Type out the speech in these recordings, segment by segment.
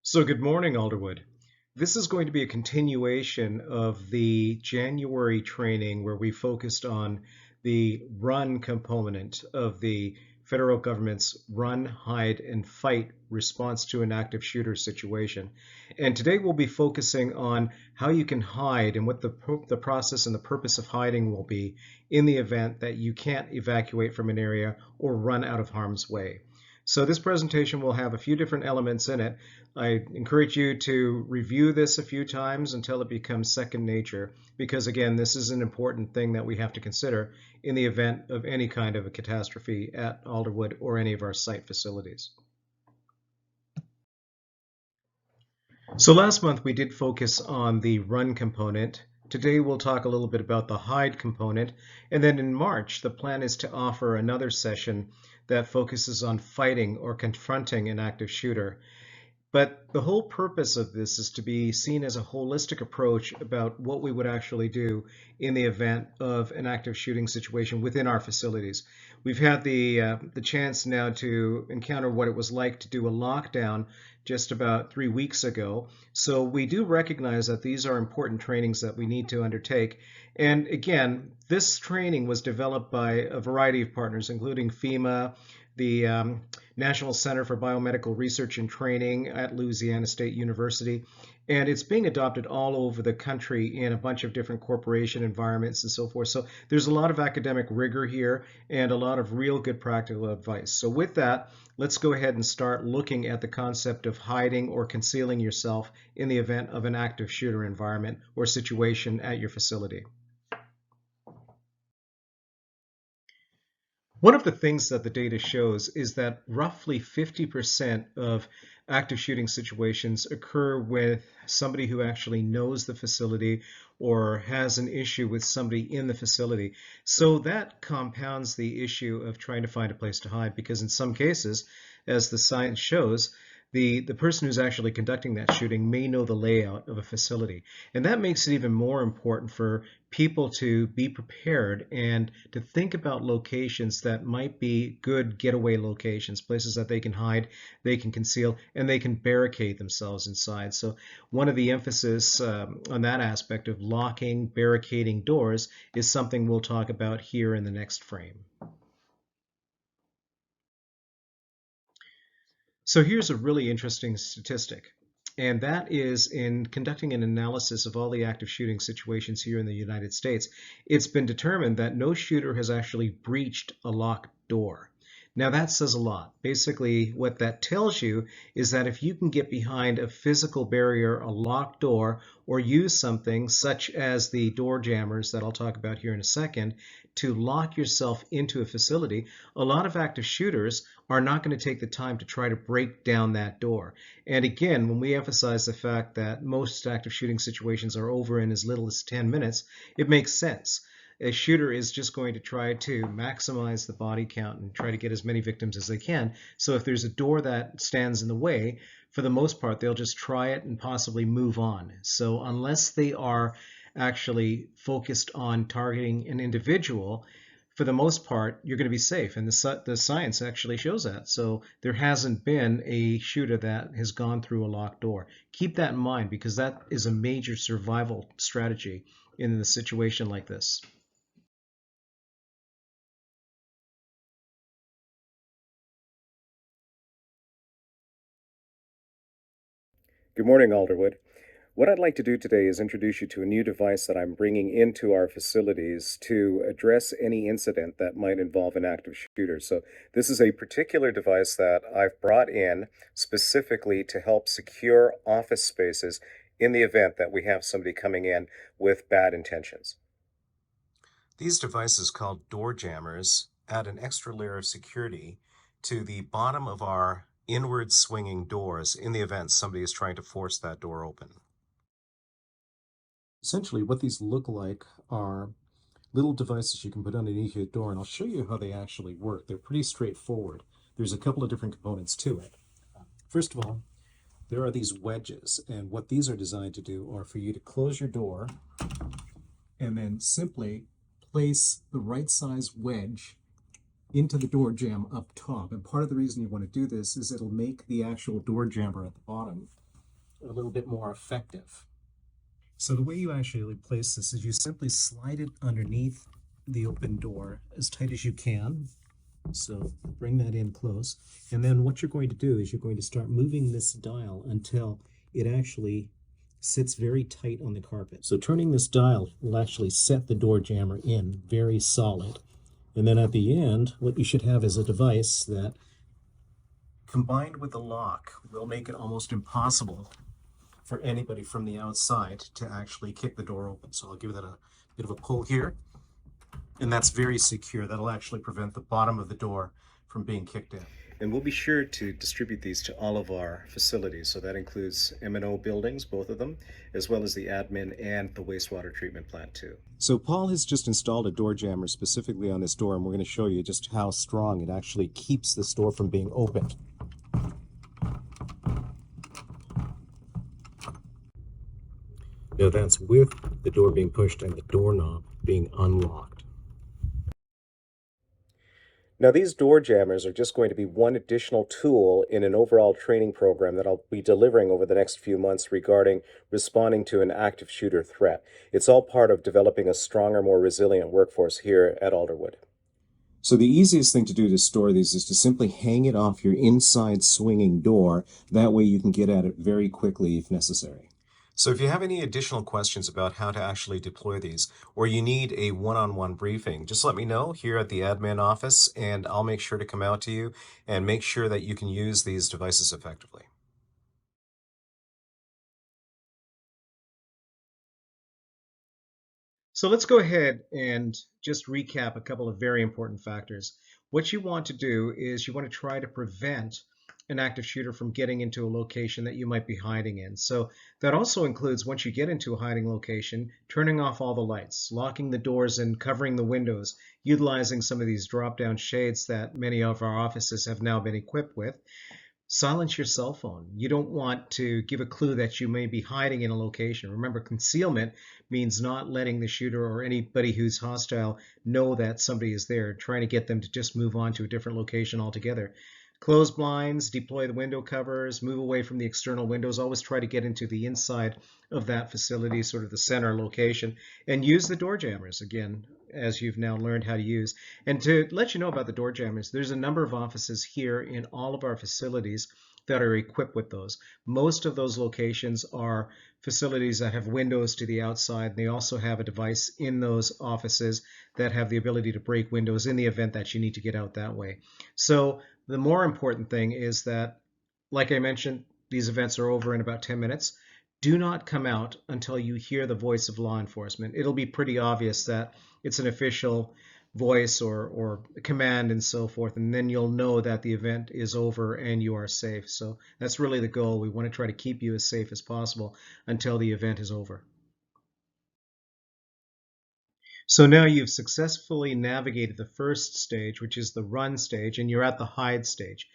So, good morning, Alderwood. This is going to be a continuation of the January training where we focused on the run component of the federal government's run, hide, and fight response to an active shooter situation. And today we'll be focusing on how you can hide and what the process and the purpose of hiding will be in the event that you can't evacuate from an area or run out of harm's way. So this presentation will have a few different elements in it. I encourage you to review this a few times until it becomes second nature, because again, this is an important thing that we have to consider in the event of any kind of a catastrophe at Alderwood or any of our site facilities. So last month we did focus on the run component. Today we'll talk a little bit about the hide component, and then in March the plan is to offer another session that focuses on fighting or confronting an active shooter. But the whole purpose of this is to be seen as a holistic approach about what we would actually do in the event of an active shooting situation within our facilities. We've had the chance now to encounter what it was like to do a lockdown just about 3 weeks ago. So we do recognize that these are important trainings that we need to undertake. And again, this training was developed by a variety of partners, including FEMA, the National Center for Biomedical Research and Training at Louisiana State University, and it's being adopted all over the country in a bunch of different corporation environments and so forth. So there's a lot of academic rigor here and a lot of real good practical advice. So with that, let's go ahead and start looking at the concept of hiding or concealing yourself in the event of an active shooter environment or situation at your facility. One of the things that the data shows is that roughly 50% of active shooting situations occur with somebody who actually knows the facility or has an issue with somebody in the facility. So that compounds the issue of trying to find a place to hide, because in some cases, as the science shows, the person who's actually conducting that shooting may know the layout of a facility. And that makes it even more important for people to be prepared and to think about locations that might be good getaway locations, places that they can hide, they can conceal, and they can barricade themselves inside. So one of the emphasis on that aspect of locking, barricading doors is something we'll talk about here in the next frame. So here's a really interesting statistic, and that is in conducting an analysis of all the active shooting situations here in the United States, it's been determined that no shooter has actually breached a locked door. Now that says a lot. Basically, what that tells you is that if you can get behind a physical barrier, a locked door, or use something such as the door jammers that I'll talk about here in a second to lock yourself into a facility, a lot of active shooters are not going to take the time to try to break down that door. And again, when we emphasize the fact that most active shooting situations are over in as little as 10 minutes, it makes sense. A shooter is just going to try to maximize the body count and try to get as many victims as they can. So if there's a door that stands in the way, for the most part, they'll just try it and possibly move on. So unless they are actually focused on targeting an individual, for the most part, you're going to be safe. And the science actually shows that. So there hasn't been a shooter that has gone through a locked door. Keep that in mind, because that is a major survival strategy in a situation like this. Good morning, Alderwood. What I'd like to do today is introduce you to a new device that I'm bringing into our facilities to address any incident that might involve an active shooter. So this is a particular device that I've brought in specifically to help secure office spaces in the event that we have somebody coming in with bad intentions. These devices, called door jammers, add an extra layer of security to the bottom of our inward swinging doors in the event somebody is trying to force that door open. Essentially, what these look like are little devices you can put underneath your door, and I'll show you how they actually work. They're pretty straightforward. There's a couple of different components to it. First of all, there are these wedges, and what these are designed to do are for you to close your door and then simply place the right size wedge into the door jamb up top. And part of the reason you want to do this is it'll make the actual door jamber at the bottom a little bit more effective. So the way you actually place this is you simply slide it underneath the open door as tight as you can. So bring that in close. And then what you're going to do is you're going to start moving this dial until it actually sits very tight on the carpet. So turning this dial will actually set the door jammer in very solid. And then at the end, what you should have is a device that, combined with the lock, will make it almost impossible for anybody from the outside to actually kick the door open. So I'll give that a bit of a pull here. And that's very secure. That'll actually prevent the bottom of the door from being kicked in. And we'll be sure to distribute these to all of our facilities. So that includes M&O buildings, both of them, as well as the admin and the wastewater treatment plant too. So Paul has just installed a door jammer specifically on this door, and we're going to show you just how strong it actually keeps this door from being opened. Now that's with the door being pushed and the doorknob being unlocked. Now, these door jammers are just going to be one additional tool in an overall training program that I'll be delivering over the next few months regarding responding to an active shooter threat. It's all part of developing a stronger, more resilient workforce here at Alderwood. So the easiest thing to do to store these is to simply hang it off your inside swinging door. That way you can get at it very quickly if necessary. So if you have any additional questions about how to actually deploy these, or you need a one-on-one briefing, just let me know here at the admin office, and I'll make sure to come out to you and make sure that you can use these devices effectively. So let's go ahead and just recap a couple of very important factors. What you want to do is you want to try to prevent an active shooter from getting into a location that you might be hiding in. So that also includes, once you get into a hiding location, turning off all the lights, locking the doors and covering the windows, utilizing some of these drop-down shades that many of our offices have now been equipped with. Silence your cell phone. You don't want to give a clue that you may be hiding in a location. Remember, concealment means not letting the shooter or anybody who's hostile know that somebody is there, trying to get them to just move on to a different location altogether. Close blinds, deploy the window covers, move away from the external windows. Always try to get into the inside of that facility, sort of the center location, and use the door jammers, again, as you've now learned how to use. And to let you know about the door jammers, there's a number of offices here in all of our facilities that are equipped with those. Most of those locations are facilities that have windows to the outside. They also have a device in those offices that have the ability to break windows in the event that you need to get out that way. So the more important thing is that, like I mentioned, these events are over in about 10 minutes. Do not come out until you hear the voice of law enforcement. It'll be pretty obvious that it's an official voice or command and so forth, and then you'll know that the event is over and you are safe. So that's really the goal. We want to try to keep you as safe as possible until the event is over. So now you've successfully navigated the first stage, which is the run stage, and you're at the hide stage.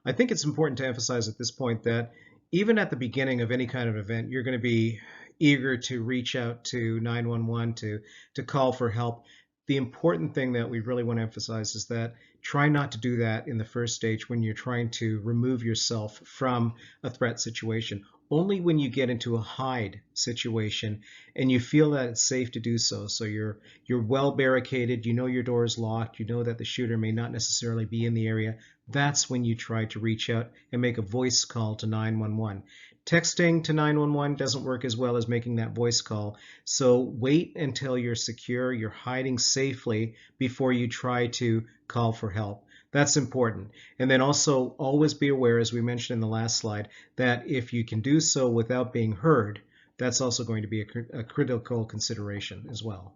I think it's important to emphasize at this point that even at the beginning of any kind of event, you're going to be eager to reach out to 911 to call for help. The important thing that we really want to emphasize is that try not to do that in the first stage when you're trying to remove yourself from a threat situation. Only when you get into a hide situation and you feel that it's safe to do so. So you're well barricaded, you know your door is locked, you know that the shooter may not necessarily be in the area. That's when you try to reach out and make a voice call to 911. Texting to 911 doesn't work as well as making that voice call. So wait until you're secure, you're hiding safely before you try to call for help. That's important. And then also always be aware, as we mentioned in the last slide, that if you can do so without being heard, that's also going to be a critical consideration as well.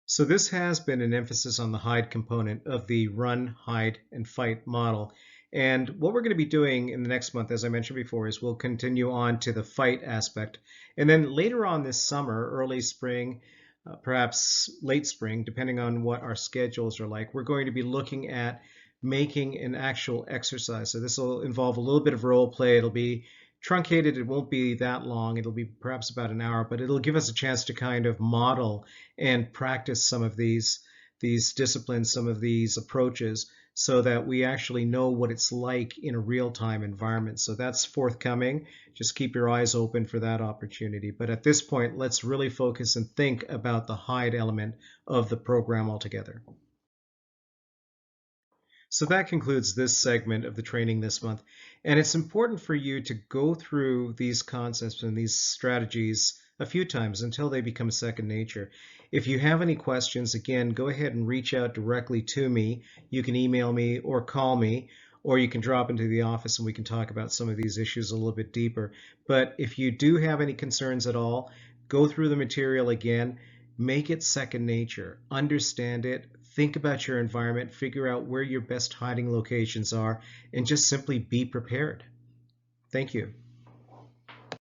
So this has been an emphasis on the hide component of the run, hide, and fight model. And what we're going to be doing in the next month, as I mentioned before, is we'll continue on to the fight aspect. And then later on this summer, early spring, perhaps late spring, depending on what our schedules are like, we're going to be looking at making an actual exercise. So this will involve a little bit of role play. It'll be truncated. It won't be that long. It'll be perhaps about an hour, but it'll give us a chance to kind of model and practice some of these disciplines, some of these approaches, so that we actually know what it's like in a real-time environment. So that's forthcoming. Just keep your eyes open for that opportunity. But at this point, let's really focus and think about the hide element of the program altogether. So that concludes this segment of the training this month. And it's important for you to go through these concepts and these strategies a few times until they become second nature. If you have any questions, again, go ahead and reach out directly to me. You can email me or call me, or you can drop into the office and we can talk about some of these issues a little bit deeper. But if you do have any concerns at all, go through the material again. Make it second nature. Understand it. Think about your environment. Figure out where your best hiding locations are, and just simply be prepared. Thank you.